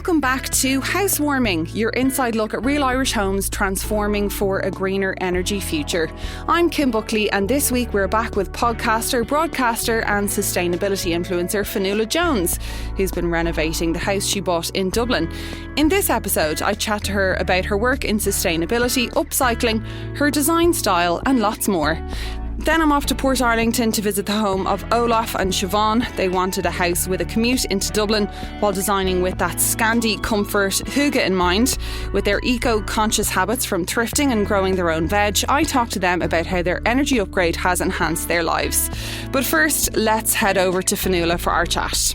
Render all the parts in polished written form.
Welcome back to Housewarming, your inside look at real Irish homes transforming for a greener energy future. I'm Kim Buckley, and this week we're back with podcaster, broadcaster and sustainability influencer Fionnuala Jones, who's been renovating the house she bought in Dublin. In this episode, I chat to her about her work in sustainability, upcycling, her design style and lots more. Then I'm off to Portarlington to visit the home of Olof and Siobhan. They wanted a house with a commute into Dublin while designing with that Scandi comfort hygge in mind. With their eco-conscious habits from thrifting and growing their own veg, I talked to them about how their energy upgrade has enhanced their lives. But first, let's head over to Fionnuala for our chat.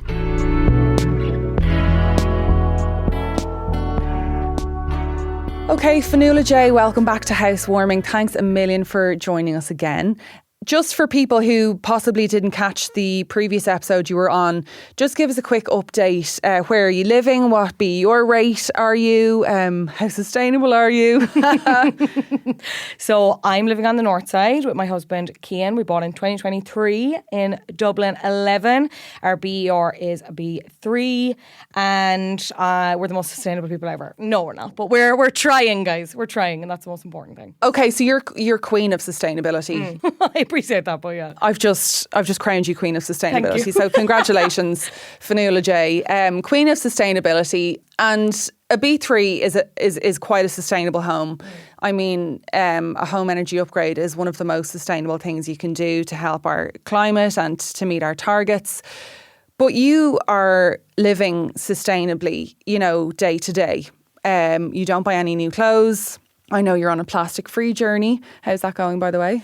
Okay, Fionnuala J, welcome back to Housewarming. Thanks a million for joining us again. Just for people who possibly didn't catch the previous episode you were on, just give us a quick update. Where are you living? What BER rate are you? How sustainable are you? So I'm living on the north side with my husband, Cian. We bought in 2023 in Dublin 11. Our BER is a B3 and we're the most sustainable people ever. No, we're not. But we're trying, guys. We're trying, and that's the most important thing. Okay, so you're queen of sustainability. I appreciate that, but yeah. I've just crowned you Queen of Sustainability. So congratulations, Fionnuala J. Queen of Sustainability, and a B3 is quite a sustainable home. I mean, a home energy upgrade is one of the most sustainable things you can do to help our climate and to meet our targets. But you are living sustainably, day to day. You don't buy any new clothes. I know you're on a plastic-free journey. How's that going, by the way?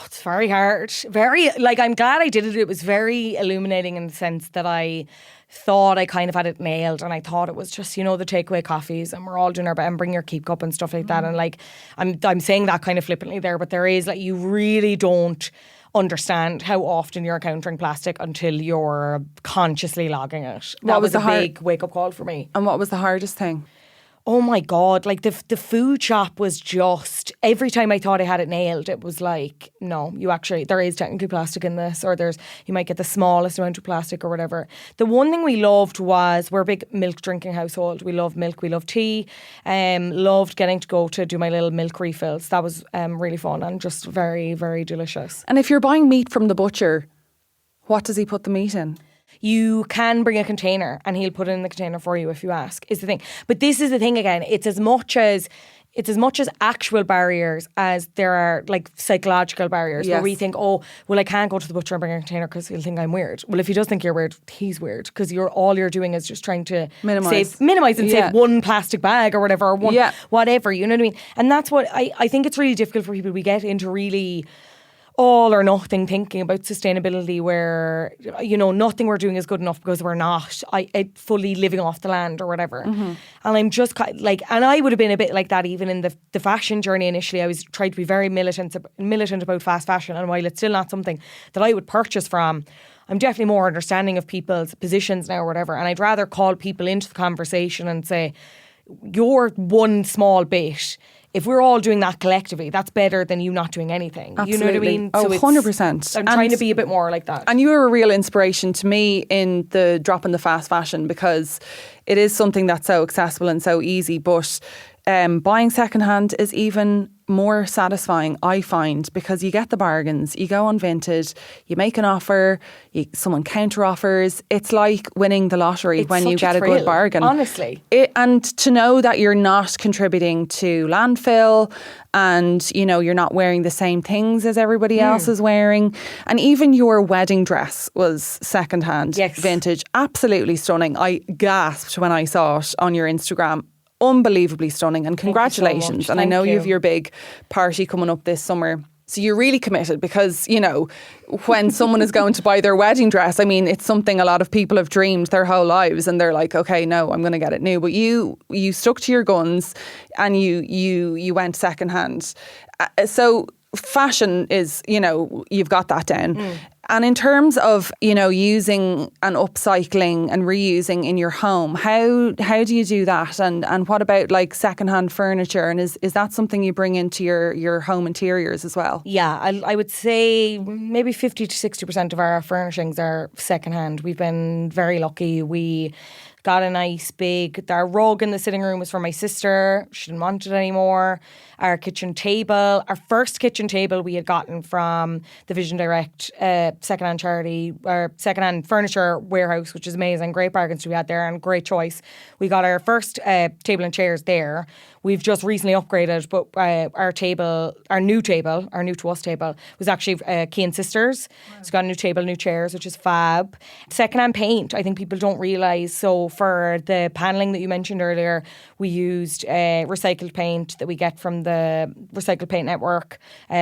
It's very hard. I'm glad I did it. It was very illuminating in the sense that I thought I kind of had it nailed, and I thought it was just, the takeaway coffees and we're all doing our best and bring your keep cup and stuff like that. And I'm saying that kind of flippantly there, but there is you really don't understand how often you're encountering plastic until you're consciously logging it. That was a big wake-up call for me. And what was the hardest thing? Oh my God, the food shop was just, every time I thought I had it nailed, it was no, there is technically plastic in this, or you might get the smallest amount of plastic or whatever. The one thing we loved was, we're a big milk drinking household. We love milk, we love tea, loved getting to go to do my little milk refills. That was really fun and just very, very delicious. And if you're buying meat from the butcher, what does he put the meat in? You can bring a container and he'll put it in the container for you if you ask, is the thing. But this is the thing again, it's as much as actual barriers as there are psychological barriers. Yes. Where we think, I can't go to the butcher and bring a container because he'll think I'm weird. Well, if he does think you're weird, he's weird, because all you're doing is just trying to minimize and save one plastic bag or whatever, or whatever, you know what I mean? And that's what I think it's really difficult for people. We get into really all or nothing thinking about sustainability, where nothing we're doing is good enough because we're not fully living off the land or whatever. Mm-hmm. And I'm just and I would have been a bit like that even in the fashion journey initially. I was trying to be very militant about fast fashion, and while it's still not something that I would purchase from, I'm definitely more understanding of people's positions now or whatever. And I'd rather call people into the conversation and say, you're one small bit. If we're all doing that collectively, that's better than you not doing anything. Absolutely. You know what I mean? Oh, 100%. I'm trying to be a bit more like that. And you were a real inspiration to me in the drop in the fast fashion, because it is something that's so accessible and so easy. But buying secondhand is even more satisfying, I find, because you get the bargains. You go on Vinted, you make an offer, someone counter offers. It's like winning the lottery when you get a good bargain. Honestly. And to know that you're not contributing to landfill, and you're not wearing the same things as everybody else is wearing. And even your wedding dress was secondhand, vintage. Absolutely stunning. I gasped when I saw it on your Instagram. Unbelievably stunning, and congratulations. So and I know you have your big party coming up this summer. So you're really committed, because, when someone is going to buy their wedding dress, I mean, it's something a lot of people have dreamed their whole lives, and they're like, okay, no, I'm going to get it new. But you stuck to your guns and you went secondhand. So fashion is, you've got that down. And in terms of, using and upcycling and reusing in your home, how do you do that? And what about secondhand furniture? And is that something you bring into your home interiors as well? Yeah, I would say maybe 50 to 60% of our furnishings are secondhand. We've been very lucky. We got a nice big, our rug in the sitting room was for my sister. She didn't want it anymore. Our kitchen table, our first kitchen table we had gotten from the Vision Direct secondhand charity, or secondhand furniture warehouse, which is amazing. Great bargains we had there and great choice. We got our first table and chairs there. We've just recently upgraded, but our new to us table was actually Kane Sisters. Wow. It's got a new table, new chairs, which is fab. Secondhand paint, I think people don't realise. So for the panelling that you mentioned earlier, we used recycled paint that we get from the Recycled Paint Network.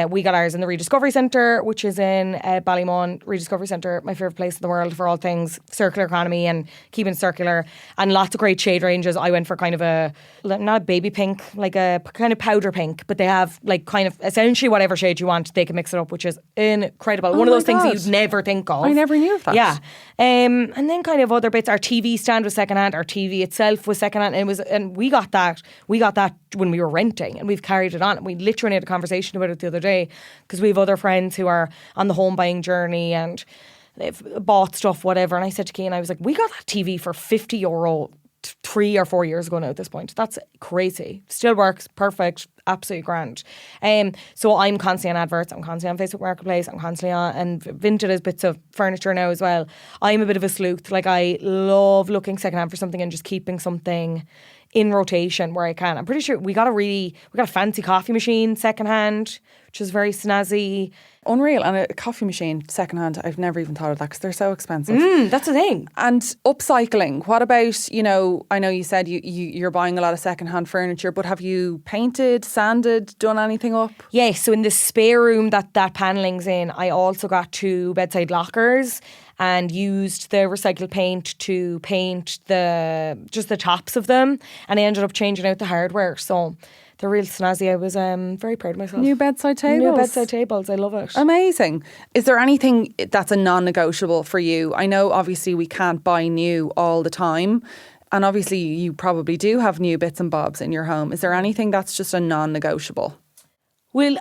We got ours in the Rediscovery Centre, which is in Ballymun. Rediscovery Centre, my favourite place in the world for all things circular economy and keeping it circular. And lots of great shade ranges. I went for kind of not a baby pink, like a kind of powder pink, but they have like kind of essentially whatever shade you want, they can mix it up, which is incredible. One of those things that you'd never think of. I never knew of that. Yeah. And then kind of other bits. Our TV stand was secondhand. Our TV itself was secondhand. And we got that when we were renting, and we've carried it on. And we literally had a conversation about it the other day because we have other friends who are on the home buying journey and they've bought stuff, whatever. And I said to Cian, I was like, we got that TV for €50 3 or 4 years ago now at this point. That's crazy. Still works, perfect, absolutely grand. So I'm constantly on adverts, I'm constantly on Facebook Marketplace, I'm constantly on, and Vinted has bits of furniture now as well. I'm a bit of a sleuth. Like I love looking secondhand for something and just keeping something in rotation where I can. I'm pretty sure we got a fancy coffee machine secondhand, which is very snazzy. Unreal. And a coffee machine secondhand, I've never even thought of that because they're so expensive. That's the thing. And upcycling, what about, I know you said you're buying a lot of secondhand furniture, but have you painted, sanded, done anything up? Yes, so in the spare room that panelling's in, I also got 2 bedside lockers and used the recycled paint to paint just the tops of them, and I ended up changing out the hardware. So they're real snazzy. I was very proud of myself. New bedside tables. New bedside tables. I love it. Amazing. Is there anything that's a non-negotiable for you? I know obviously we can't buy new all the time, and obviously you probably do have new bits and bobs in your home. Is there anything that's just a non-negotiable? Well,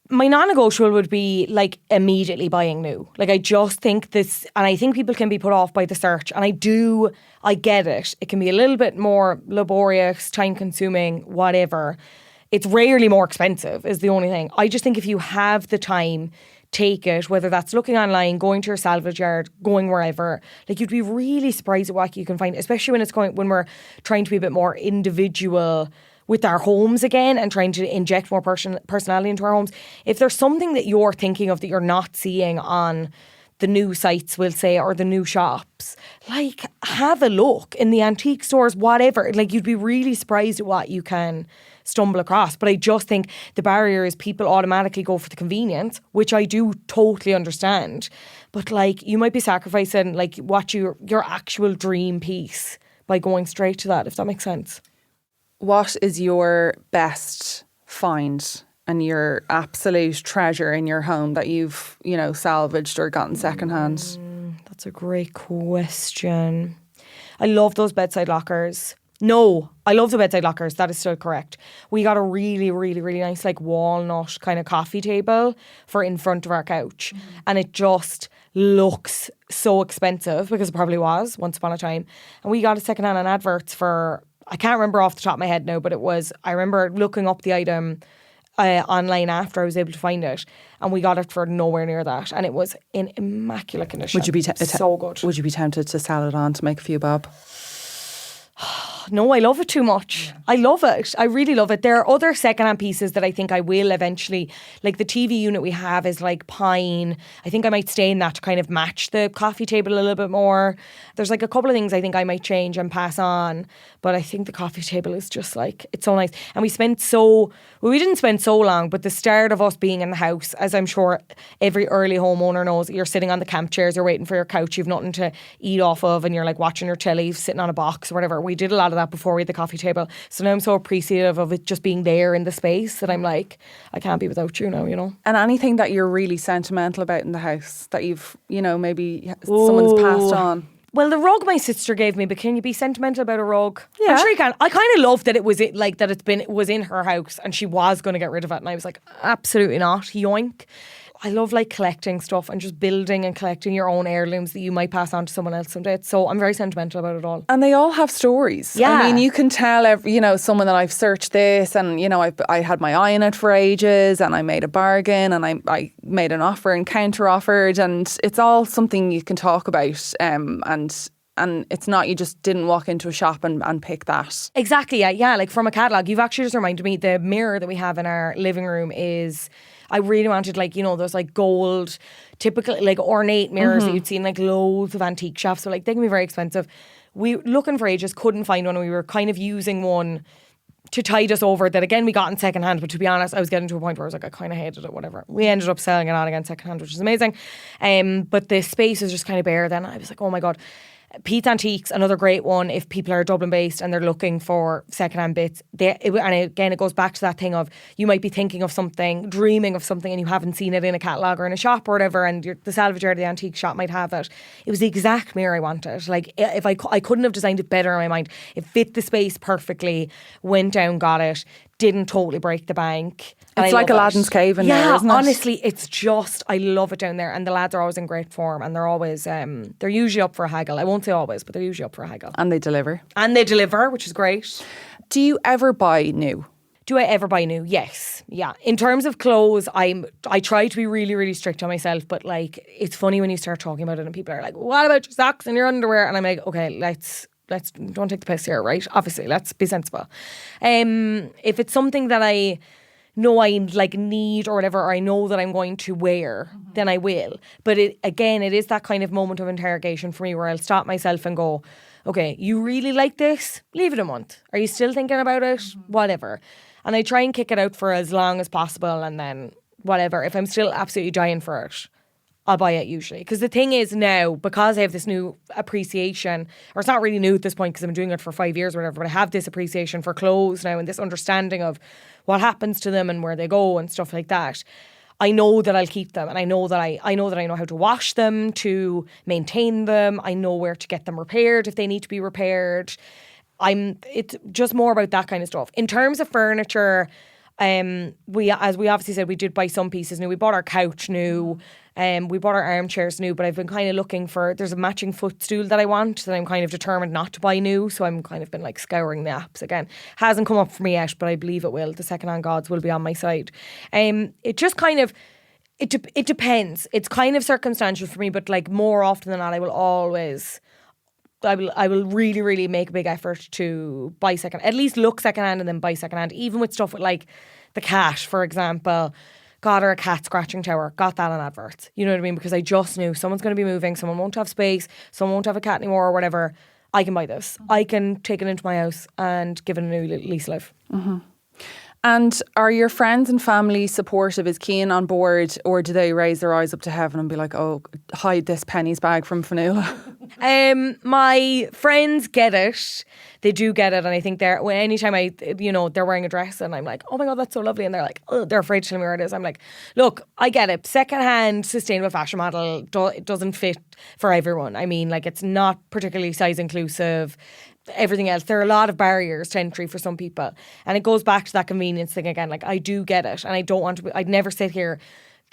my non-negotiable would be like immediately buying new. Like I just think this, and I think people can be put off by the search, and I get it. It can be a little bit more laborious, time consuming, whatever. It's rarely more expensive is the only thing. I just think if you have the time, take it, whether that's looking online, going to your salvage yard, going wherever. Like you'd be really surprised at what you can find, especially when we're trying to be a bit more individual with our homes again and trying to inject more personality into our homes. If there's something that you're thinking of that you're not seeing on the new sites, we'll say, or the new shops, like have a look in the antique stores, whatever. Like you'd be really surprised at what you can stumble across. But I just think the barrier is people automatically go for the convenience, which I do totally understand. But like you might be sacrificing like what your actual dream piece by going straight to that, if that makes sense. What is your best find and your absolute treasure in your home that you've, salvaged or gotten secondhand? That's a great question. I love those bedside lockers. No, I love the bedside lockers. That is still correct. We got a really, really, really nice like walnut kind of coffee table for in front of our couch. And it just looks so expensive because it probably was once upon a time. And we got it secondhand on adverts for, I can't remember off the top of my head now, but I remember looking up the item online after I was able to find it, and we got it for nowhere near that, and it was in immaculate condition. Would you be so good? Would you be tempted to sell it on to make a few bob? No, I love it too much. I love it. I really love it. There are other secondhand pieces that I think I will eventually, like the TV unit we have is like pine. I think I might stay in that to kind of match the coffee table a little bit more. There's like a couple of things I think I might change and pass on. But I think the coffee table is just like, it's so nice. And we didn't spend so long, but the start of us being in the house, as I'm sure every early homeowner knows, you're sitting on the camp chairs, you're waiting for your couch, you've nothing to eat off of, and you're like watching your telly, sitting on a box or whatever. We did a lot of that before we had the coffee table. So now I'm so appreciative of it just being there in the space that I'm like, I can't be without you now, And anything that you're really sentimental about in the house that you've, maybe someone's passed on? Well, the rug my sister gave me, but can you be sentimental about a rug? Yeah. I'm sure you can. I kind of love that it was it was in her house and she was going to get rid of it, and I was like, absolutely not, yoink. I love like collecting stuff and just building and collecting your own heirlooms that you might pass on to someone else someday. So I'm very sentimental about it all. And they all have stories. Yeah. I mean, you can tell, someone that I've searched this and, I had my eye on it for ages and I made a bargain and I made an offer and counter offered, and it's all something you can talk about. And it's not, you just didn't walk into a shop and pick that. Exactly, yeah. Like from a catalogue, you've actually just reminded me, the mirror that we have in our living room is, I really wanted like, those like gold, typical like ornate mirrors that you'd see in like loads of antique shops. So like they can be very expensive. We looking for ages, couldn't find one. We were kind of using one to tide us over that, again, we got in second hand, but to be honest, I was getting to a point where I was like, I kind of hated it, whatever. We ended up selling it on again second hand, which is amazing. But the space was just kind of bare then. I was like, oh my God. Pete's Antiques, another great one if people are Dublin based and they're looking for secondhand bits. And again, it goes back to that thing of, you might be thinking of something, dreaming of something, and you haven't seen it in a catalogue or in a shop or whatever, and the salvager or the antique shop might have it. It was the exact mirror I wanted. Like, if I couldn't have designed it better in my mind. It fit the space perfectly, went down, got it, didn't totally break the bank. It's like Aladdin's cave in there, isn't it? Honestly, it's just, I love it down there. And the lads are always in great form, and they're always, they're usually up for a haggle. I won't say always, but they're usually up for a haggle. And they deliver. Which is great. Do you ever buy new? Do I ever buy new? Yes. Yeah. In terms of clothes, I try to be really, really strict on myself, but like, it's funny when you start talking about it and people are like, what about your socks and your underwear? And I'm like, okay, let's don't take the piss here, right? Obviously, let's be sensible. If it's something that I know I like need or whatever, or I know that I'm going to wear, then I will. But it is that kind of moment of interrogation for me where I'll stop myself and go, okay, you really like this? Leave it a month. Are you still thinking about it? Whatever. And I try and kick it out for as long as possible, and then whatever. If I'm still absolutely dying for it, I'll buy it usually. Because the thing is now, because I have this new appreciation, or it's not really new at this point because I've been doing it for 5 years or whatever, but I have this appreciation for clothes now and this understanding of what happens to them and where they go and stuff like that. I know that I'll keep them, and I know that I know how to wash them, to maintain them. I know where to get them repaired if they need to be repaired. It's just more about that kind of stuff. In terms of furniture, we obviously said, we did buy some pieces new. We bought our couch new. We bought our armchairs new, but I've been kind of looking for, there's a matching footstool that I want that I'm kind of determined not to buy new. So I'm kind of been like scouring the apps again. Hasn't come up for me yet, but I believe it will. The secondhand gods will be on my side. It just kind of, it depends. It's kind of circumstantial for me, but like more often than not, I will really, really make a big effort to buy at least look secondhand and then buy secondhand. Even with stuff with like the cat, for example. Got her a cat scratching tower, got that on adverts. You know what I mean? Because I just knew someone's going to be moving, someone won't have space, someone won't have a cat anymore or whatever. I can buy this. I can take it into my house and give it a new lease life. Mm-hmm. And are your friends and family supportive? Is Cian on board, or do they raise their eyes up to heaven and be like, oh, hide this pennies bag from Fionnuala? My friends get it. They do get it, and I think anytime they're wearing a dress and I'm like, oh my God, that's so lovely, and they're like, oh, they're afraid to tell me where it is. I'm like, look, I get it. Secondhand sustainable fashion model, it doesn't fit for everyone. I mean, like, it's not particularly size inclusive. Everything else, there are a lot of barriers to entry for some people, and it goes back to that convenience thing again. Like, I do get it, and I don't want to I'd never sit here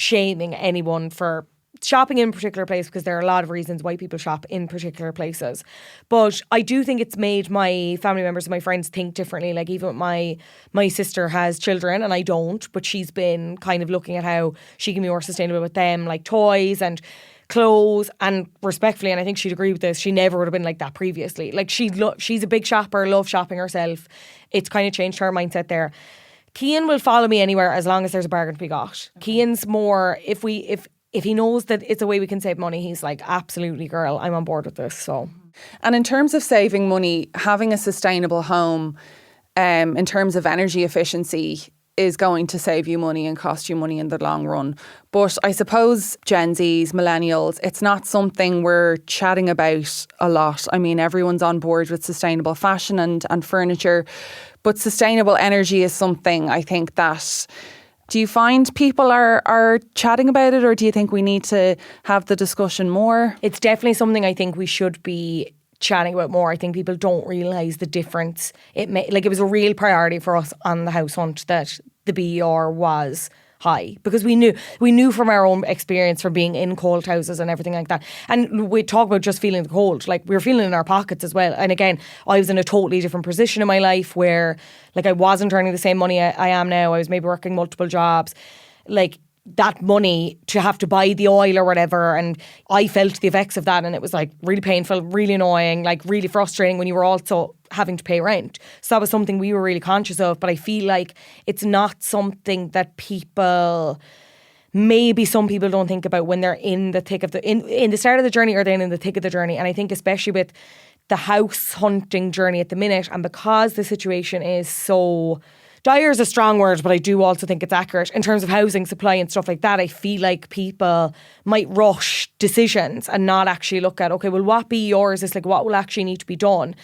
shaming anyone for shopping in a particular place, because there are a lot of reasons why people shop in particular places. But I do think it's made my family members and my friends think differently. Like, even my sister has children and I don't, but she's been kind of looking at how she can be more sustainable with them, like toys and clothes, and respectfully, and I think she'd agree with this, she never would have been like that previously. Like, she's a big shopper, loves shopping herself. It's kind of changed her mindset there. Cian will follow me anywhere as long as there's a bargain to be got. Okay. Cian's more, if he knows that it's a way we can save money, he's like, absolutely, girl, I'm on board with this. So, and in terms of saving money, having a sustainable home, in terms of energy efficiency, is going to save you money and cost you money in the long run. But I suppose Gen Zs, millennials, it's not something we're chatting about a lot. I mean, everyone's on board with sustainable fashion and furniture, but sustainable energy is something I think that... Do you find people are chatting about it, or do you think we need to have the discussion more? It's definitely something I think we should be chatting about more. I think people don't realise the difference. It was a real priority for us on the house hunt that the BER was high because we knew from our own experience from being in cold houses and everything like that. And we talk about just feeling the cold, like we were feeling it in our pockets as well. And again, I was in a totally different position in my life where like I wasn't earning the same money I am now. I was maybe working multiple jobs. Like that money to have to buy the oil or whatever, and I felt the effects of that, and it was like really painful, really annoying, like really frustrating when you were also having to pay rent. So that was something we were really conscious of, but I feel like it's not something that maybe some people don't think about when they're in the thick of in the start of the journey or then in the thick of the journey. And I think especially with the house hunting journey at the minute, and because the situation is so dire is a strong word, but I do also think it's accurate in terms of housing supply and stuff like that. I feel like people might rush decisions and not actually look at, okay, well, what be yours is like what will actually need to be done.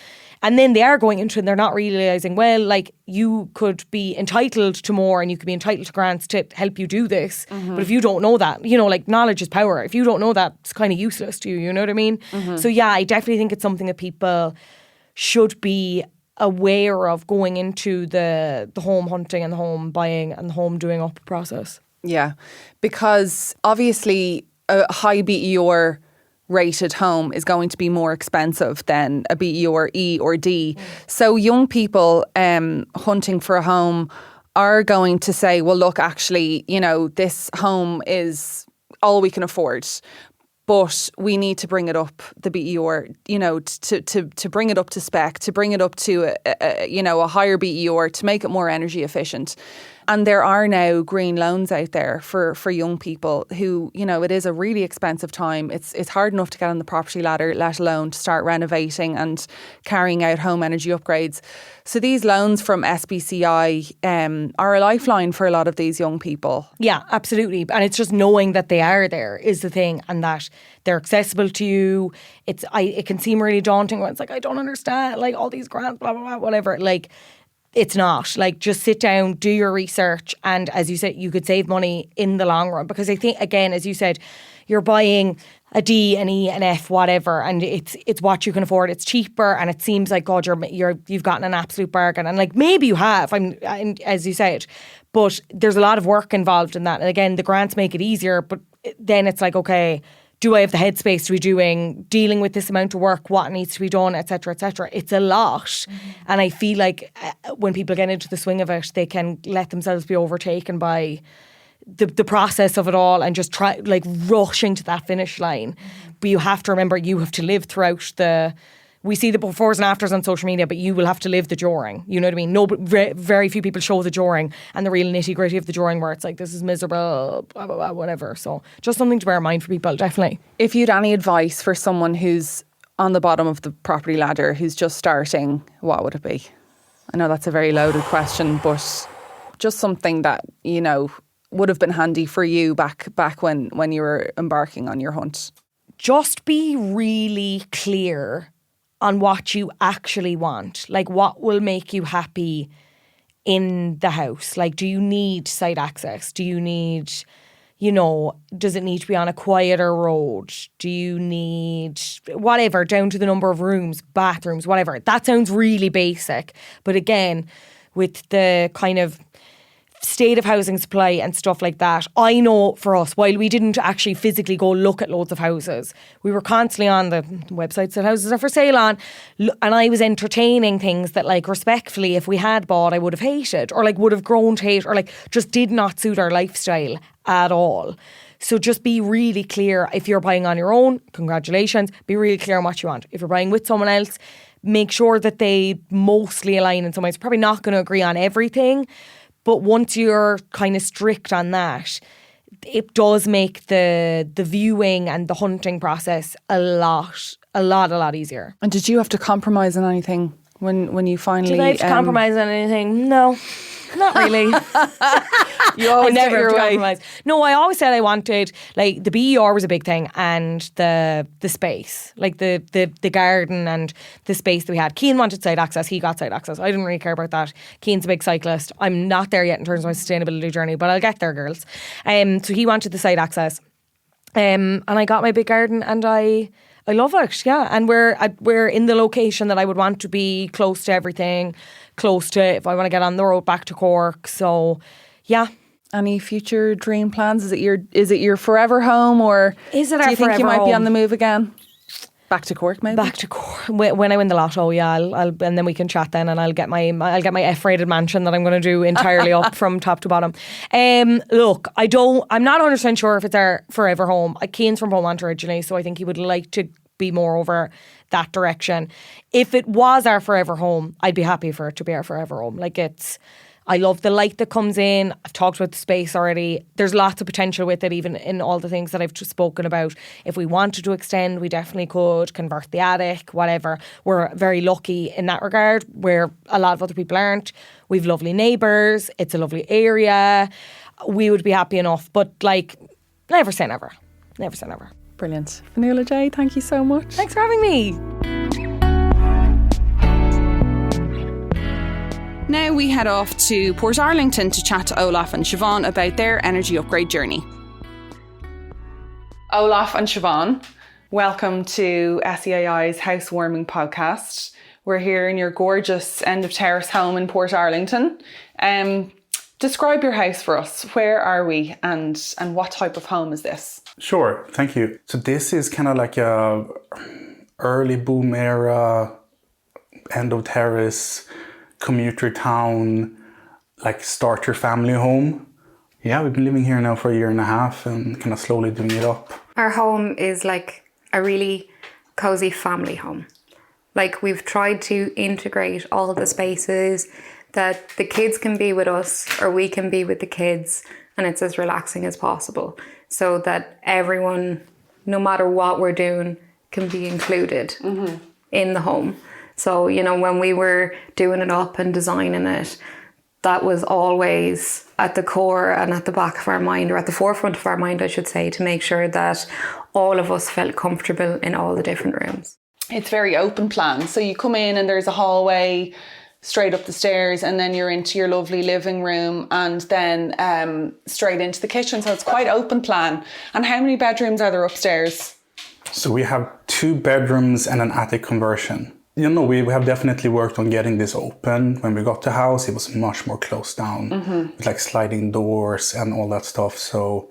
And then they are going into it and they're not realising, well, like you could be entitled to more and you could be entitled to grants to help you do this. Mm-hmm. But if you don't know that, you know, like knowledge is power. If you don't know that, it's kind of useless to you, you know what I mean? Mm-hmm. So yeah, I definitely think it's something that people should be aware of going into the home hunting and the home buying and the home doing up process. Yeah, because obviously a high BER rated home is going to be more expensive than a BER E or D. So young people hunting for a home are going to say, well, look, actually, you know, this home is all we can afford. But we need to bring it up, the BER, you know, to bring it up to spec, to bring it up to, a higher BER, to make it more energy efficient. And there are now green loans out there for young people who, you know, it is a really expensive time. It's hard enough to get on the property ladder, let alone to start renovating and carrying out home energy upgrades. So these loans from SBCI are a lifeline for a lot of these young people. Yeah, absolutely. And it's just knowing that they are there is the thing, and that they're accessible to you. It can seem really daunting when it's like, I don't understand, like all these grants, blah, blah, blah, whatever. Like, it's not. Like, just sit down, do your research, and as you said, you could save money in the long run. Because I think, again, as you said, you're buying a D, an E, an F, whatever, and it's what you can afford. It's cheaper, and it seems like, God, you've gotten an absolute bargain. And like, maybe you have, as you said, but there's a lot of work involved in that. And again, the grants make it easier, but then it's like, okay, do I have the headspace to be dealing with this amount of work, what needs to be done, et cetera, et cetera. It's a lot. Mm-hmm. And I feel like when people get into the swing of it, they can let themselves be overtaken by the process of it all and just try, like, rushing to that finish line. Mm-hmm. But you have to remember, you have to live throughout we see the befores and afters on social media, but you will have to live the during. You know what I mean? No, but very few people show the during and the real nitty gritty of the during, where it's like, this is miserable, blah, blah, blah, whatever. So just something to bear in mind for people, definitely. If you'd any advice for someone who's on the bottom of the property ladder, who's just starting, what would it be? I know that's a very loaded question, but just something that, you know, would have been handy for you back when you were embarking on your hunt. Just be really clear on what you actually want. Like, what will make you happy in the house? Like, do you need site access? Do you need, you know, does it need to be on a quieter road? Do you need whatever, down to the number of rooms, bathrooms, whatever? That sounds really basic. But again, with the kind of state of housing supply and stuff like that, I know for us, while we didn't actually physically go look at loads of houses, we were constantly on the websites that houses are for sale on, and I was entertaining things that, like, respectfully, if we had bought, I would have hated, or like would have grown to hate, or like just did not suit our lifestyle at all. So just be really clear. If you're buying on your own, congratulations, be really clear on what you want. If you're buying with someone else, make sure that they mostly align in some ways. Probably not going to agree on everything, but once you're kind of strict on that, it does make the viewing and the hunting process a lot easier. And did you have to compromise on anything when you finally... Did I have to compromise on anything? No, not really. You always I never get your have to way. compromise. No, I always said I wanted, like, the BER was a big thing, and the space, like the garden and the space that we had. Cian wanted site access, he got site access. I didn't really care about that. Cian's a big cyclist. I'm not there yet in terms of my sustainability journey, but I'll get there, girls. So he wanted the site access. And I got my big garden, and I love it, yeah. And we're in the location that I would want to be, close to everything, close to if I want to get on the road back to Cork. So, yeah. Any future dream plans? Is it your forever home, or Is it do our you think you forever might be on home? the move again? Back to Cork, maybe. Back to Cork. When I win the lotto, yeah, I'll and then we can chat then, and I'll get my F-rated mansion that I'm going to do entirely up from top to bottom. Look, I'm not 100% sure if it's our forever home. Keane's from Beaumont originally, so I think he would like to be more over that direction. If it was our forever home, I'd be happy for it to be our forever home. Like, I love the light that comes in. I've talked about the space already. There's lots of potential with it, even in all the things that I've just spoken about. If we wanted to extend, we definitely could convert the attic, whatever. We're very lucky in that regard, where a lot of other people aren't. We've lovely neighbours. It's a lovely area. We would be happy enough. But, like, never say never. Never say never. Brilliant. Fionnuala J, thank you so much. Thanks for having me. Now we head off to Portarlington to chat to Olof and Siobhan about their energy upgrade journey. Olof and Siobhan, welcome to SEAI's housewarming podcast. We're here in your gorgeous end of terrace home in Portarlington. Describe your house for us. Where are we, and what type of home is this? Sure, thank you. So this is kind of like a early boom era, end of terrace, commuter town, like starter family home. Yeah, we've been living here now for a year and a half and kind of slowly doing it up. Our home is like a really cozy family home. Like, we've tried to integrate all the spaces that the kids can be with us or we can be with the kids, and it's as relaxing as possible so that everyone, no matter what we're doing, can be included in the home. So, you know, when we were doing it up and designing it, that was always at the core and at the back of our mind, or at the forefront of our mind, I should say, to make sure that all of us felt comfortable in all the different rooms. It's very open plan. So you come in and there's a hallway straight up the stairs, and then you're into your lovely living room, and then straight into the kitchen. So it's quite open plan. And how many bedrooms are there upstairs? So we have 2 bedrooms and an attic conversion. You know, we have definitely worked on getting this open. When we got the house, it was much more closed down with like sliding doors and all that stuff. So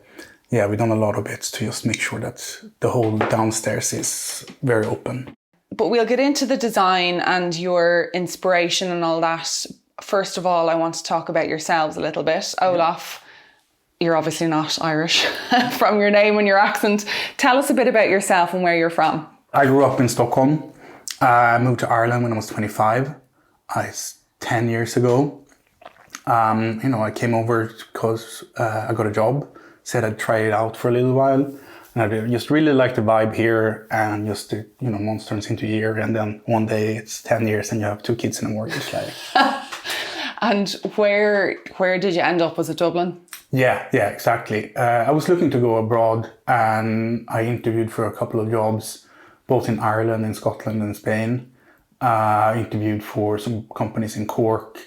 yeah, we've done a lot of bits to just make sure that the whole downstairs is very open. But we'll get into the design and your inspiration and all that. First of all, I want to talk about yourselves a little bit. Olof, you're obviously not Irish from your name and your accent. Tell us a bit about yourself and where you're from. I grew up in Stockholm. I moved to Ireland when I was 25. It's 10 years ago. I came over because I got a job. Said I'd try it out for a little while. And I just really liked the vibe here, and just, months turns into a year, and then one day it's 10 years and you have 2 kids and a mortgage. And where did you end up? Was it Dublin? Yeah, exactly. I was looking to go abroad, and I interviewed for a couple of jobs, both in Ireland, in Scotland and Spain. Interviewed for some companies in Cork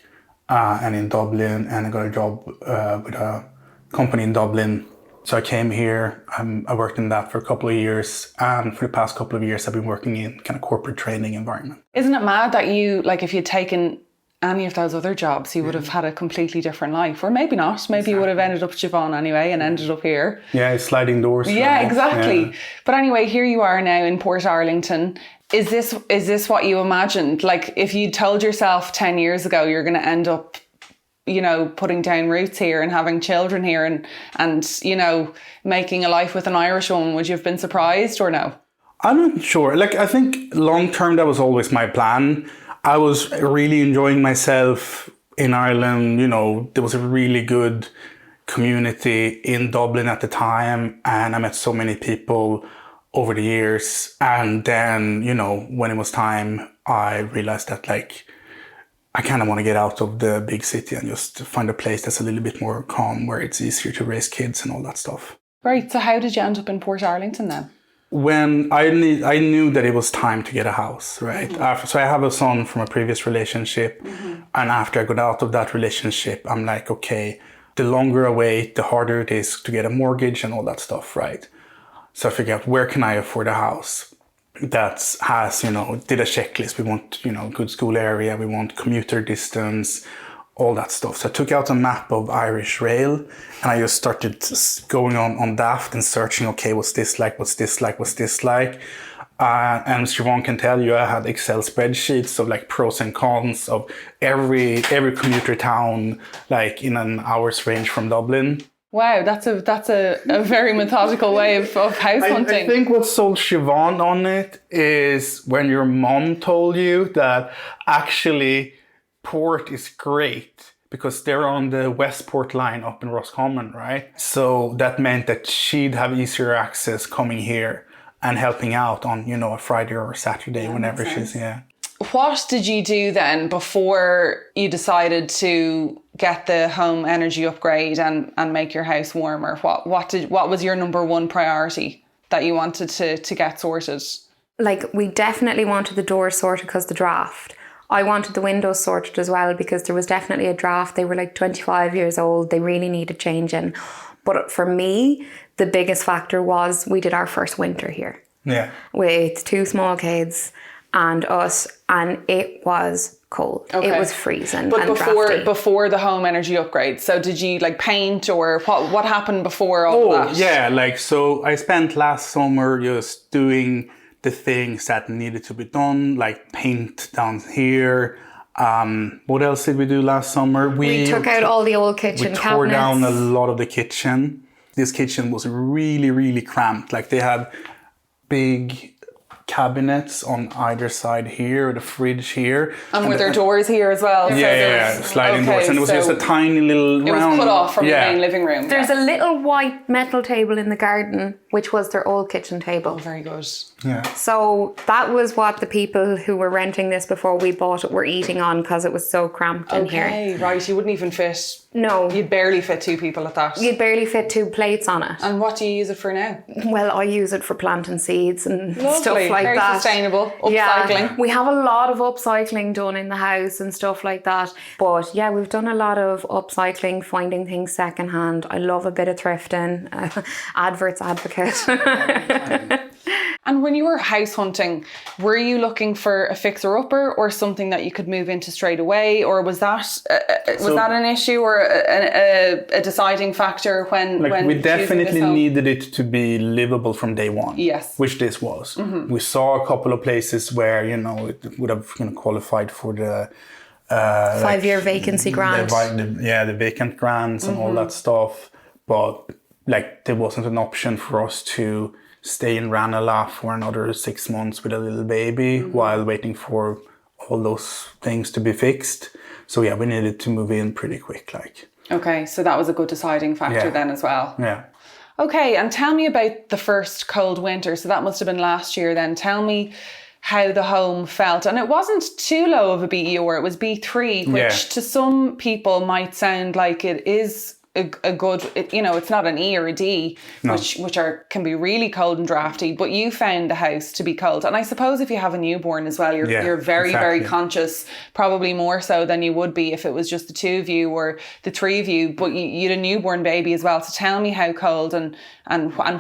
and in Dublin, and I got a job with a company in Dublin. So I came here, I worked in that for a couple of years, and for the past couple of years I've been working in kind of corporate training environment. Isn't it mad that you, like, if you'd taken any of those other jobs, you would have had a completely different life? Or maybe not. Maybe you would have ended up with Siobhan anyway and ended up here. Yeah, it's sliding doors. Yeah, right? exactly. Yeah. But anyway, here you are now in Portarlington. Is this what you imagined? Like, if you told yourself 10 years ago you're going to end up, putting down roots here and having children here and making a life with an Irish woman, would you have been surprised or no? I'm not sure. I think long term that was always my plan. I was really enjoying myself in Ireland. There was a really good community in Dublin at the time, and I met so many people over the years. And then, when it was time, I realized that I kind of want to get out of the big city and just find a place that's a little bit more calm, where it's easier to raise kids and all that stuff. Right. So how did you end up in Portarlington then? When I knew that it was time to get a house, right? Mm-hmm. So I have a son from a previous relationship. Mm-hmm. And after I got out of that relationship, I'm like, okay, the longer I wait, the harder it is to get a mortgage and all that stuff, right? So I figured out, where can I afford a house that has, did a checklist. We want, good school area. We want commuter distance, all that stuff. So I took out a map of Irish Rail and I just started going on Daft and searching, okay, what's this like? And Siobhan can tell you I had Excel spreadsheets of like pros and cons of every commuter town, like in an hour's range from Dublin. Wow, that's a very methodical way of house hunting. I think what sold Siobhan on it is when your mom told you that actually Port is great because they're on the Westport line up in Roscommon, right? So that meant that she'd have easier access coming here and helping out on, a Friday or a Saturday, whenever she's here. What did you do then before you decided to get the home energy upgrade and make your house warmer? What was your number one priority that you wanted to get sorted? Like, we definitely wanted the doors sorted because the draft. I wanted the windows sorted as well because there was definitely a draft. They were like 25 years old. They really needed changing. But for me, the biggest factor was we did our first winter here. Yeah. With 2 small kids and us, and it was cold. Okay. It was freezing. But and drafty. before the home energy upgrade, so did you like paint or what happened before all that? Yeah, so I spent last summer just doing the things that needed to be done, like paint down here. What else did we do last summer? We took out all the old kitchen cabinets. We tore down a lot of the kitchen. This kitchen was really, really cramped. Like they had big cabinets on either side here, the fridge here. And were there doors here as well? Sliding doors. And it was just a tiny little round... It was cut off from the main living room. There's a little white metal table in the garden, which was their old kitchen table. Oh, very good. Yeah. So that was what the people who were renting this before we bought it were eating on because it was so cramped in here. Okay, right. You wouldn't even fit... No. You'd barely fit 2 people at that. You'd barely fit 2 plates on it. And what do you use it for now? Well, I use it for planting seeds and stuff like very that. Sustainable. Upcycling. Yeah, we have a lot of upcycling done in the house and stuff like that. But yeah, we've done a lot of upcycling, finding things secondhand. I love a bit of thrifting. Adverts advocate. And when you were house hunting, were you looking for a fixer-upper or something that you could move into straight away? Or was that an issue or a deciding factor when we definitely needed it to be livable from day one. Yes. Which this was. Mm-hmm. We saw a couple of places where, it would have qualified for the... 5-year vacancy grant. The vacant grants and all that stuff. But there wasn't an option for us to stay in Ranelagh for another 6 months with a little baby while waiting for all those things to be fixed. So yeah, we needed to move in pretty quick. Okay, so that was a good deciding factor then as well. Yeah. Okay, and tell me about the first cold winter. So that must have been last year then. Tell me how the home felt. And it wasn't too low of a BER, it was B3, which to some people might sound like it is a good, it's not an E or a D, which can be really cold and drafty, but you found the house to be cold. And I suppose if you have a newborn as well, you're very, very conscious, probably more so than you would be if it was just the 2 of you or the 3 of you, but you had a newborn baby as well. So tell me how cold and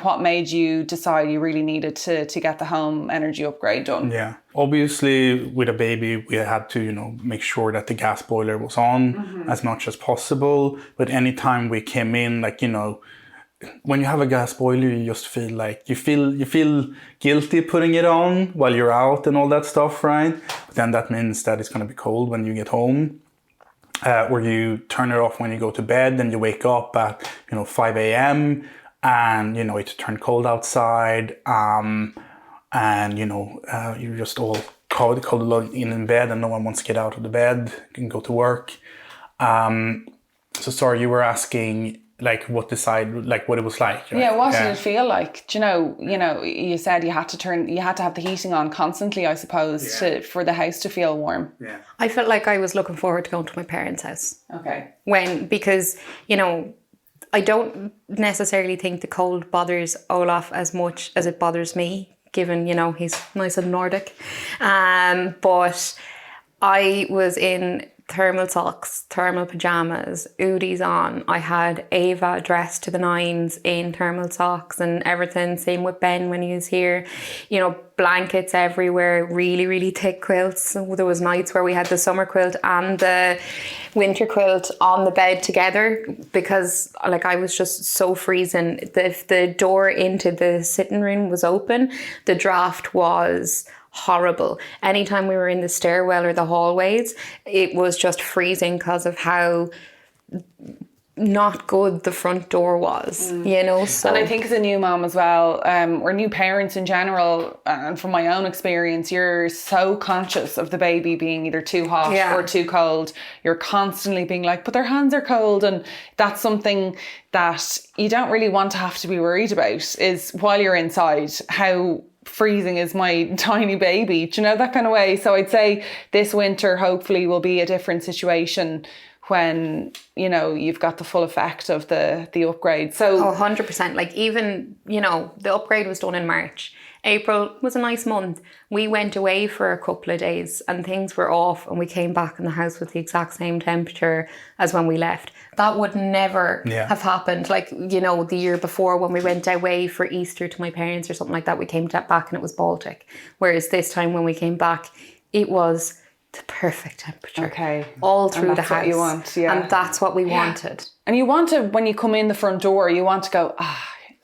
what made you decide you really needed to get the home energy upgrade done. Yeah. Obviously, with a baby, we had to, make sure that the gas boiler was on as much as possible. But anytime we came in, when you have a gas boiler, you just feel like you feel guilty putting it on while you're out and all that stuff, right? But then that means that it's going to be cold when you get home. Or you turn it off when you go to bed and you wake up at 5 a.m. and it turned cold outside. And you're just all cold in bed and no one wants to get out of the bed and go to work. So sorry, you were asking what it was like, right? Yeah, what did it feel like? Do you said you had to have the heating on constantly, I suppose, for the house to feel warm. Yeah. I felt like I was looking forward to going to my parents' house. Okay. Because I don't necessarily think the cold bothers Olof as much as it bothers me, given, he's nice and Nordic. But I was in thermal socks, thermal pajamas, Udis on. I had Ava dressed to the nines in thermal socks and everything. Same with Ben when he was here. You know, blankets everywhere, really, really thick quilts. So there was nights where we had the summer quilt and the winter quilt on the bed together because like I was just so freezing. If the door into the sitting room was open, the draft was horrible. Anytime we were in the stairwell or the hallways, it was just freezing because of how not good the front door was, you know. So, and I think as a new mom as well, or new parents in general, and from my own experience, you're so conscious of the baby being either too hot or too cold. You're constantly being like, but their hands are cold, and that's something that you don't really want to have to be worried about, is while you're inside, how freezing is my tiny baby, do you know, that kind of way. So I'd say this winter hopefully will be a different situation when, you know, you've got the full effect of the upgrade. So 100%. Like even, you know, the upgrade was done in March. April was a nice month. We went away for a couple of days and things were off and we came back in the house with the exact same temperature as when we left. That would never have happened. Like, you know, the year before when we went away for Easter to my parents or something like that, we came back and it was Baltic. Whereas this time when we came back, it was the perfect temperature. Okay. All through the house. What you want, And that's what we wanted. And you want to, when you come in the front door, you want to go,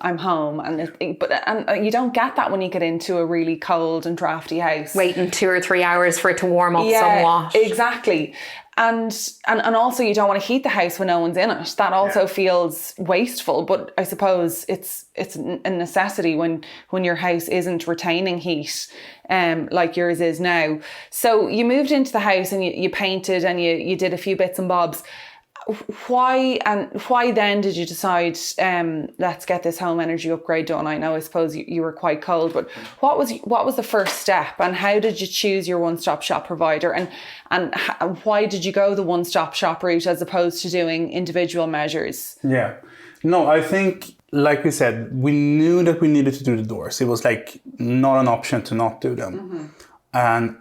I'm home, and you don't get that when you get into a really cold and drafty house. Waiting 2 or 3 hours for it to warm up somewhat. Exactly. And also you don't want to heat the house when no one's in it. That also feels wasteful, but I suppose it's a necessity when your house isn't retaining heat, like yours is now. So you moved into the house and you painted and you did a few bits and bobs. Why then did you decide, let's get this home energy upgrade done? I suppose you were quite cold, but what was the first step, and how did you choose your one-stop shop provider, and why did you go the one-stop shop route as opposed to doing individual measures? Yeah, no, I think, like we said, we knew that we needed to do the doors. It was like not an option to not do them. And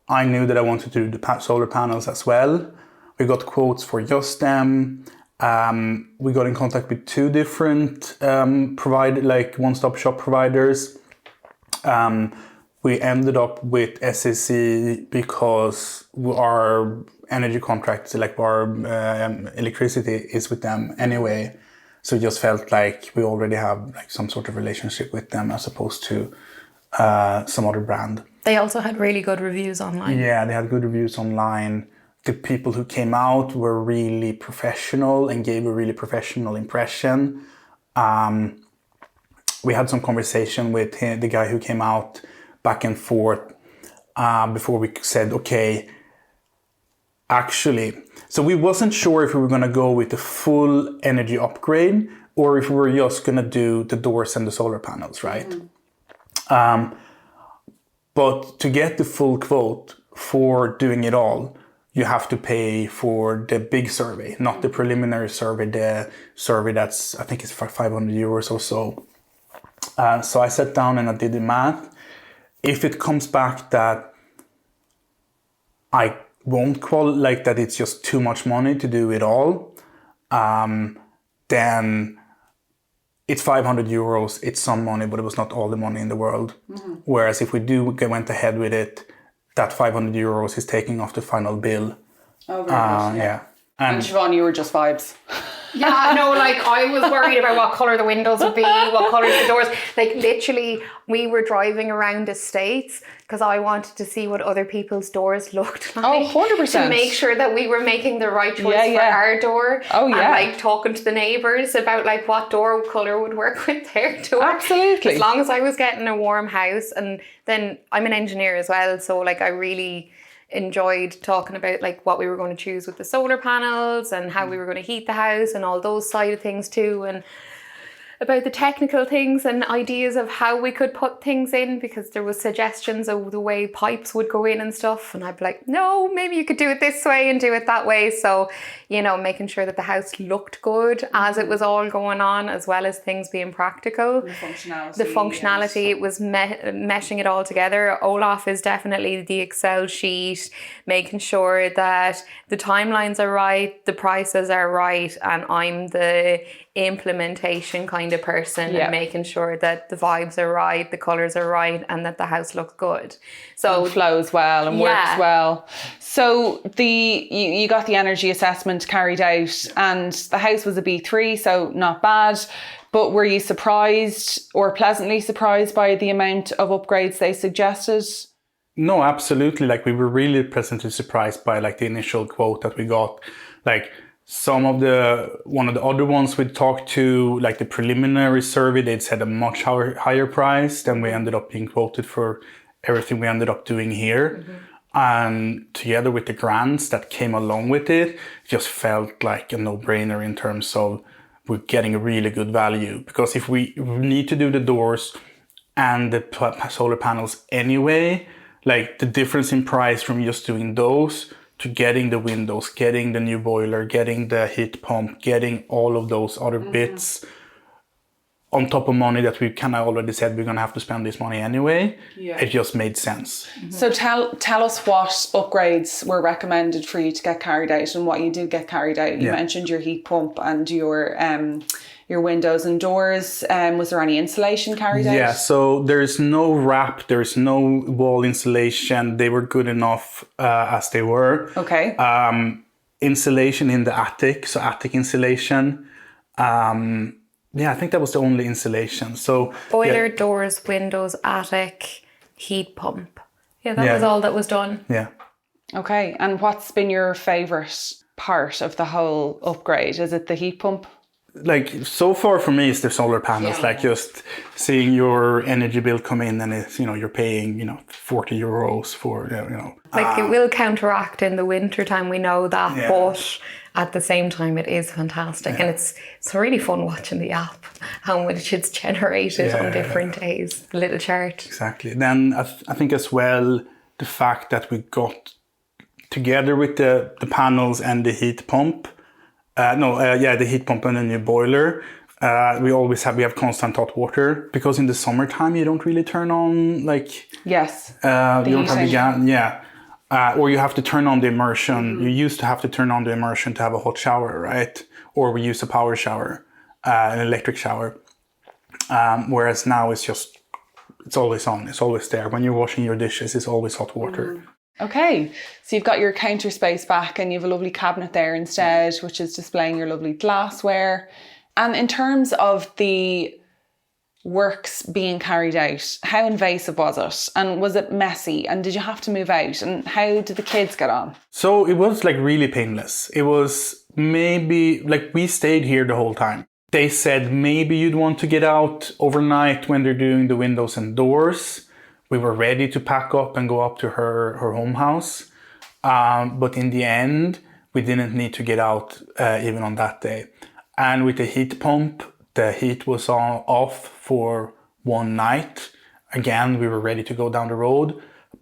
I knew that I wanted to do the solar panels as well. We got quotes for just them. We got in contact with 2 different one-stop shop providers. We ended up with SEAI because our energy contract, like our electricity, is with them anyway. So it just felt like we already have like some sort of relationship with them as opposed to some other brand. They also had really good reviews online. Yeah, they had good reviews online. The people who came out were really professional and gave a really professional impression. We had some conversation with the guy who came out back and forth before we said, okay, actually. So we wasn't sure if we were going to go with the full energy upgrade or if we were just going to do the doors and the solar panels, right? But to get the full quote for doing it all, you have to pay for the big survey, not the preliminary survey, the survey that's, I think it's for €500 or so. So I sat down and I did the math. If it comes back that I won't like that it's just too much money to do it all, then it's €500, it's some money, but it was not all the money in the world. Whereas if we went ahead with it, that €500 is taking off the final bill. Oh, very good. Yeah. And Siobhan, you were just vibes. Yeah, no, like I was worried about what colour the windows would be, what colours the doors. Like literally, we were driving around estates because I wanted to see what other people's doors looked like. Oh, 100%. To make sure that we were making the right choice for our door. Oh, yeah. And like talking to the neighbours about like what door colour would work with their door. Absolutely. As long as I was getting a warm house. And then I'm an engineer as well. So like I really enjoyed talking about like what we were going to choose with the solar panels and how we were going to heat the house and all those side of things too. And about the technical things and ideas of how we could put things in, because there was suggestions of the way pipes would go in and stuff, and I'd be like, no, maybe you could do it this way and do it that way. So, you know, making sure that the house looked good as it was all going on, as well as things being practical. The functionality, it was meshing it all together. Olaf is definitely the Excel sheet, making sure that the timelines are right, the prices are right, and I'm the implementation kind of person, and making sure that the vibes are right, the colours are right, and that the house looks good. So it flows well and works well. So you got the energy assessment carried out, and the house was a B3, so not bad. But were you surprised or pleasantly surprised by the amount of upgrades they suggested? No, absolutely. Like, we were really pleasantly surprised by like the initial quote that we got. Like, one of the other ones we talked to, like the preliminary survey, they'd said a much higher price than we ended up being quoted for everything we ended up doing here. And together with the grants that came along with it, it just felt like a no-brainer in terms of we're getting a really good value. Because if we need to do the doors and the solar panels anyway, like the difference in price from just doing those to getting the windows, getting the new boiler, getting the heat pump, getting all of those other bits on top of money that we kind of already said we're going to have to spend this money anyway, it just made sense. So tell us what upgrades were recommended for you to get carried out and what you did get carried out. You mentioned your heat pump and your windows and doors. Was there any insulation carried out? Yeah, so there's no wrap, there's no wall insulation. They were good enough as they were. Okay. Insulation in the attic, so attic insulation. I think that was the only insulation. So boiler, doors, windows, attic, heat pump. Yeah, that was all that was done. Yeah. Okay, and what's been your favourite part of the whole upgrade? Is it the heat pump? Like, so far for me, it's the solar panels. Like, just seeing your energy bill come in and it's, you know, you're paying, you know, 40 euros for, you know. Like, it will counteract in the winter time, we know that, but at the same time, it is fantastic. And it's really fun watching the app, how much it's generated on different days, the little chart. Exactly. Then I think as well, the fact that we got together with the panels and the heat pump, the heat pump and the new boiler, we have constant hot water, because in the summertime you don't really turn on like you don't have the gas, or you have to turn on the immersion. You used to have to turn on the immersion to have a hot shower, right? Or we use a power shower, an electric shower, whereas now it's always on, it's always there. When you're washing your dishes, it's always hot water. Okay, so you've got your counter space back and you have a lovely cabinet there instead, which is displaying your lovely glassware. And in terms of the works being carried out, how invasive was it? And was it messy? And did you have to move out? And how did the kids get on? So it was like really painless. It was maybe like we stayed here the whole time. They said maybe you'd want to get out overnight when they're doing the windows and doors. We were ready to pack up and go up to her home house. But in the end, we didn't need to get out even on that day. And with the heat pump, the heat was off for one night. Again, we were ready to go down the road,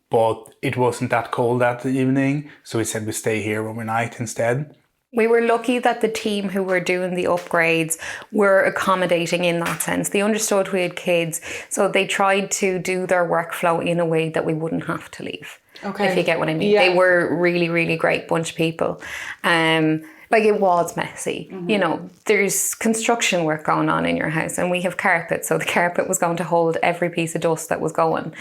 but it wasn't that cold that evening. So we said we stay here overnight instead. We were lucky that the team who were doing the upgrades were accommodating in that sense. They understood we had kids, so they tried to do their workflow in a way that we wouldn't have to leave. Okay. If you get what I mean. Yeah. They were really, really great bunch of people. Like, it was messy. You know, there's construction work going on in your house, and we have carpet, so the carpet was going to hold every piece of dust that was going.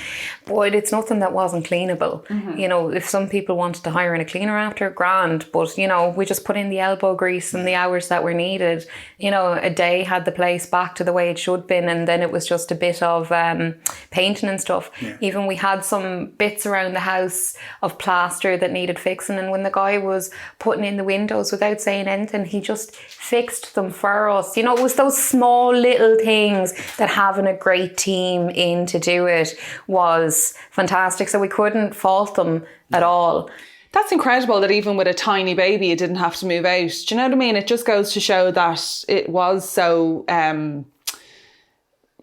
But it's nothing that wasn't cleanable. You know, if some people wanted to hire in a cleaner after, grand, but, you know, we just put in the elbow grease and the hours that were needed. You know, a day had the place back to the way it should been, and then it was just a bit of painting and stuff. Yeah. Even we had some bits around the house of plaster that needed fixing, and when the guy was putting in the windows, without saying anything, he just fixed them for us. You know, it was those small little things that having a great team in to do it was fantastic. So we couldn't fault them at all. That's incredible that even with a tiny baby, you didn't have to move out. Do you know what I mean? It just goes to show that it was so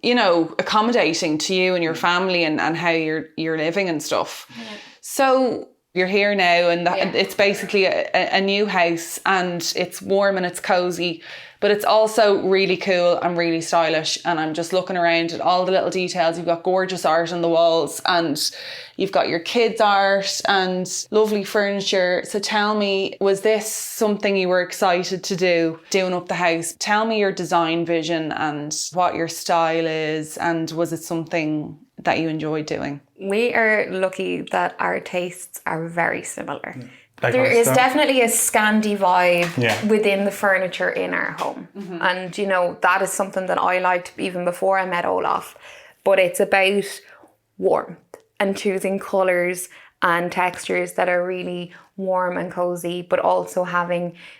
you know, accommodating to you and your family and how you're living and stuff. Yeah. So you're here now, and it's basically a new house, and it's warm and it's cozy, but it's also really cool and really stylish. And I'm just looking around at all the little details. You've got gorgeous art on the walls, and you've got your kids' art and lovely furniture. So tell me, was this something you were excited to do, doing up the house? Tell me your design vision and what your style is, and was it something that you enjoyed doing? We are lucky that our tastes are very similar. Like there is definitely a Scandi vibe within the furniture in our home. Mm-hmm. And, you know, that is something that I liked even before I met Olaf. But it's about warmth and choosing colours and textures that are really warm and cozy, but also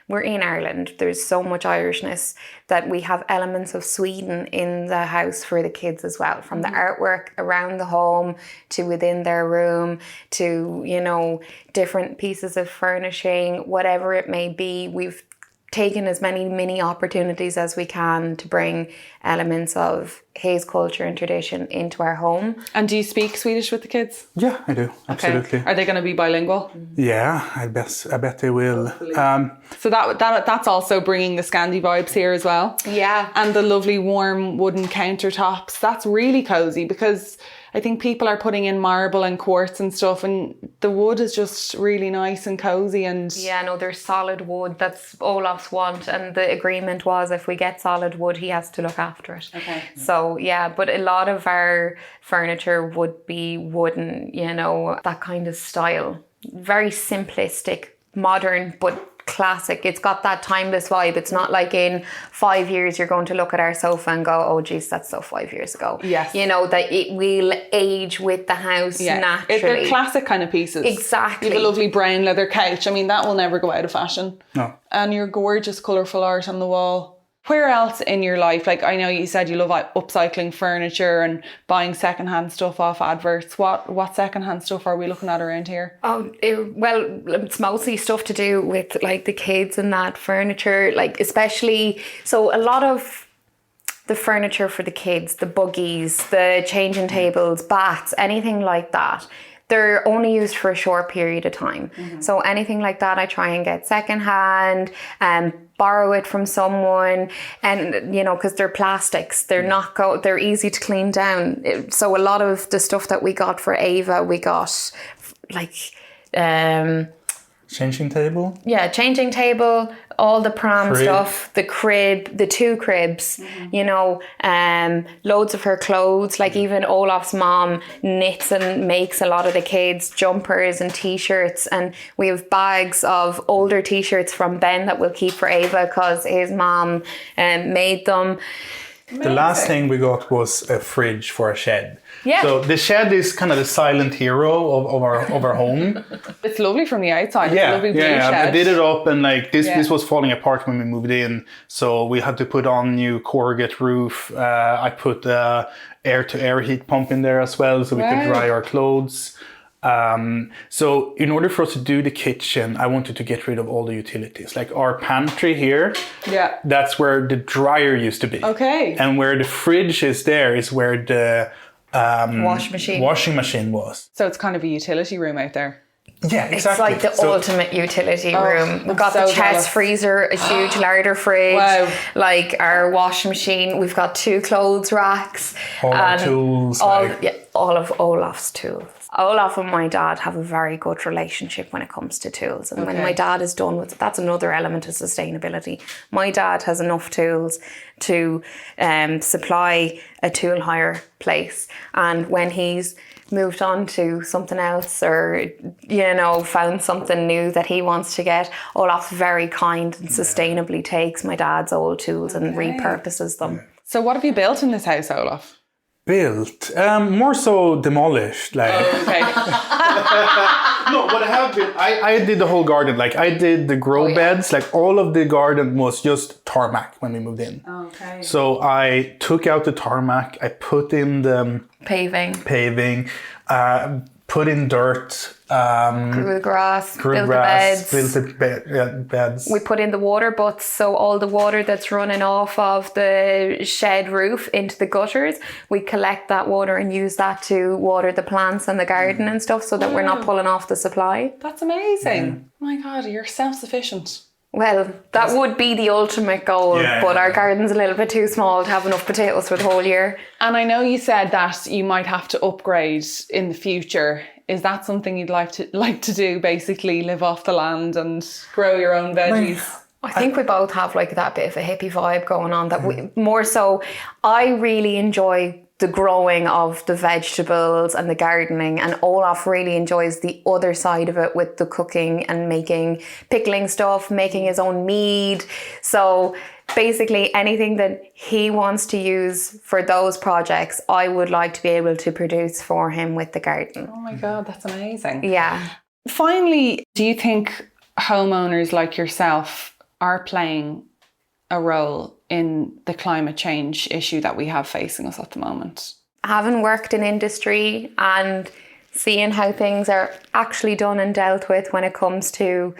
we're in Ireland, there's so much Irishness that we have elements of Sweden in the house for the kids as well, from the artwork around the home to within their room to, you know, different pieces of furnishing, whatever it may be. We've taken as many mini opportunities as we can to bring elements of his culture and tradition into our home. And do you speak Swedish with the kids? Yeah, I do. Absolutely. Are they going to be bilingual? Yeah, I bet they will. So that's also bringing the Scandi vibes here as well. Yeah. And the lovely warm wooden countertops. That's really cozy, because I think people are putting in marble and quartz and stuff, and the wood is just really nice and cozy. And yeah, no, there's solid wood. That's Olaf's want, and the agreement was if we get solid wood, he has to look after it. Okay. So yeah, but a lot of our furniture would be wooden, you know, that kind of style. Very simplistic, modern, but classic. It's got that timeless vibe. It's not like in 5 years you're going to look at our sofa and go, oh geez, that's so 5 years ago. Yes. You know, that it will age with the house naturally. They're classic kind of pieces. Exactly. You have a lovely brown leather couch. I mean, that will never go out of fashion. No. And your gorgeous colourful art on the wall. Where else in your life, like I know you said you love upcycling furniture and buying secondhand stuff off adverts. What secondhand stuff are we looking at around here? Oh, well, it's mostly stuff to do with like the kids and that furniture, like especially, so a lot of the furniture for the kids, the buggies, the changing tables, bats, anything like that. They're only used for a short period of time. Mm-hmm. So anything like that, I try and get secondhand and borrow it from someone, and you know, because they're plastics, they're easy to clean down. So a lot of the stuff that we got for Ava, we got like changing table. Yeah, changing table, all the pram Crib. stuff, the crib, the 2 cribs, you know, loads of her clothes. Like even Olaf's mom knits and makes a lot of the kids jumpers and t-shirts, and we have bags of older t-shirts from Ben that we'll keep for Ava because his mom made them. The last thing we got was a fridge for a shed. Yeah. So the shed is kind of the silent hero of our home. It's lovely from the outside. It's a lovely blue shed. I did it up, and like this was falling apart when we moved in. So we had to put on new corrugate roof. I put air-to-air heat pump in there as well, so we could dry our clothes. So in order for us to do the kitchen, I wanted to get rid of all the utilities. Like our pantry here, that's where the dryer used to be. Okay. And where the fridge is there is where the washing machine was. So it's kind of a utility room out there. Yeah, exactly. It's like the ultimate utility room. We've got the chest freezer, a huge larder fridge, like our washing machine. We've got 2 clothes racks. All our tools. All of Olaf's tools. Olaf and my dad have a very good relationship when it comes to tools. And when my dad is done with it, that's another element of sustainability. My dad has enough tools to supply a tool hire place. And when he's moved on to something else, or, you know, found something new that he wants to get, Olaf's very kind and sustainably takes my dad's old tools and repurposes them. So what have you built in this house, Olaf? Built? More so demolished. Like. Okay. No, what happened, I did the whole garden. Like I did the grow beds. Like all of the garden was just tarmac when we moved in. Okay. So I took out the tarmac. I put in the Paving. put in dirt, grew grass, built the beds. We put in the water butts, so all the water that's running off of the shed roof into the gutters, we collect that water and use that to water the plants and the garden and stuff, so that we're not pulling off the supply. That's amazing. Oh my God, you're self-sufficient. Well, that would be the ultimate goal, but our garden's a little bit too small to have enough potatoes for the whole year. And I know you said that you might have to upgrade in the future. Is that something you'd like to do, basically live off the land and grow your own veggies? I think we both have like that bit of a hippie vibe going on, that we, more so I really enjoy the growing of the vegetables and the gardening, and Olaf really enjoys the other side of it with the cooking and pickling stuff, making his own mead. So basically anything that he wants to use for those projects, I would like to be able to produce for him with the garden. Oh my God, that's amazing. Yeah. Finally, do you think homeowners like yourself are playing a role in the climate change issue that we have facing us at the moment? Having worked in industry and seeing how things are actually done and dealt with when it comes to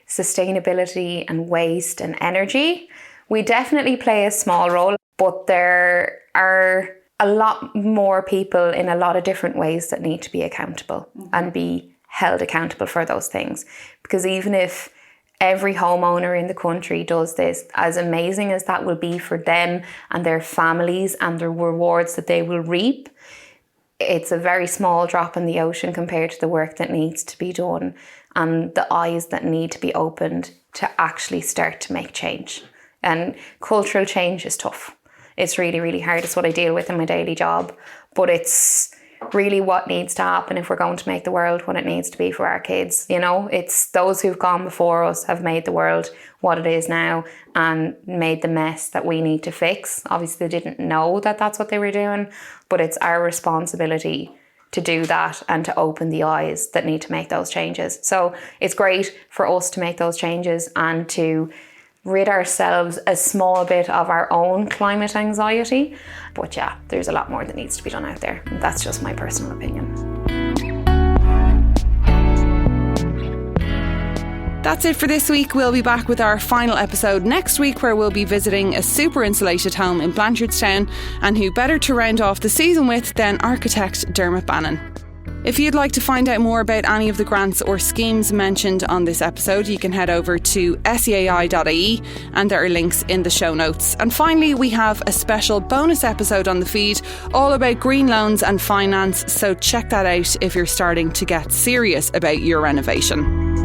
sustainability and waste and energy, we definitely play a small role, but there are a lot more people in a lot of different ways that need to be accountable and be held accountable for those things. Because even if every homeowner in the country does this, as amazing as that will be for them and their families and the rewards that they will reap, it's a very small drop in the ocean compared to the work that needs to be done and the eyes that need to be opened to actually start to make change. And cultural change is tough. It's really, really hard. It's what I deal with in my daily job, but it's really what needs to happen if we're going to make the world what it needs to be for our kids. You know, it's those who've gone before us have made the world what it is now and made the mess that we need to fix. Obviously they didn't know that that's what they were doing, but it's our responsibility to do that and to open the eyes that need to make those changes. So it's great for us to make those changes and to rid ourselves a small bit of our own climate anxiety. But yeah, there's a lot more that needs to be done out there. That's just my personal opinion. That's it for this week. We'll be back with our final episode next week, where we'll be visiting a super insulated home in Blanchardstown, and who better to round off the season with than architect Dermot Bannon. If you'd like to find out more about any of the grants or schemes mentioned on this episode, you can head over to SEAI.ie, and there are links in the show notes. And finally, we have a special bonus episode on the feed all about green loans and finance, so check that out if you're starting to get serious about your renovation.